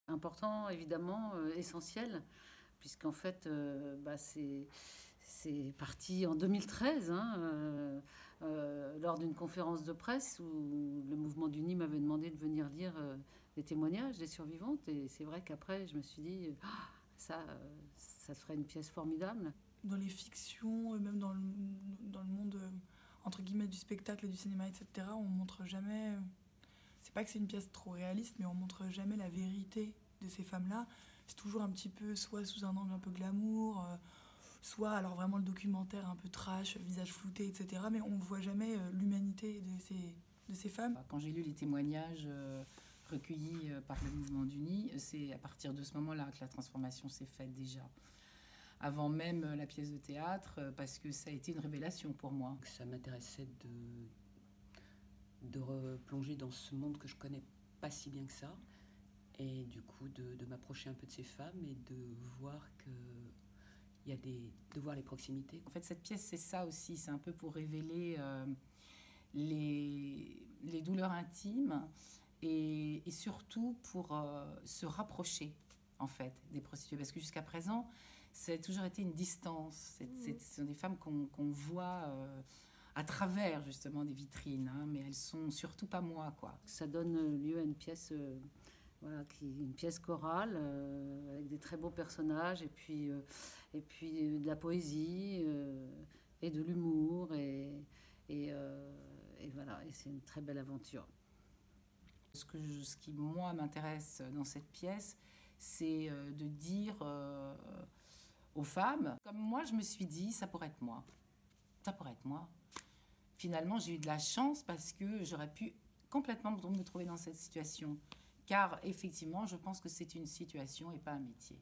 Important, évidemment, essentiel, puisqu'en fait, c'est parti en 2013, hein, lors d'une conférence de presse où le mouvement du Nid m'avait demandé de venir lire des témoignages des survivantes. Et c'est vrai qu'après, je me suis dit, ah, ça ferait une pièce formidable. Dans les fictions, même dans le monde, entre guillemets, du spectacle et du cinéma, etc., on montre jamais... C'est pas que c'est une pièce trop réaliste, mais on montre jamais la vérité de ces femmes-là. C'est toujours un petit peu, soit sous un angle un peu glamour, soit alors vraiment le documentaire un peu trash, visage flouté, etc. Mais on voit jamais l'humanité de ces femmes. Quand j'ai lu les témoignages recueillis par le mouvement du Nid, c'est à partir de ce moment-là que la transformation s'est faite déjà. Avant même la pièce de théâtre, parce que ça a été une révélation pour moi. Ça m'intéressait de replonger dans ce monde que je connais pas si bien que ça, et du coup de m'approcher un peu de ces femmes et de voir de voir les proximités. En fait, cette pièce, c'est ça aussi, c'est un peu pour révéler les douleurs intimes et surtout pour se rapprocher, en fait, des prostituées. Parce que jusqu'à présent, ça a toujours été une distance. Ce sont des femmes qu'on voit à travers, justement, des vitrines, hein, mais elles sont surtout pas moi, quoi. Ça donne lieu à une pièce, une pièce chorale, avec des très beaux personnages, et puis de la poésie, et de l'humour, et voilà, et c'est une très belle aventure. Ce qui, moi, m'intéresse dans cette pièce, c'est de dire aux femmes, comme moi, je me suis dit, ça pourrait être moi. Ça pourrait être moi. Finalement, j'ai eu de la chance parce que j'aurais pu complètement me trouver dans cette situation. Car, effectivement, je pense que c'est une situation et pas un métier.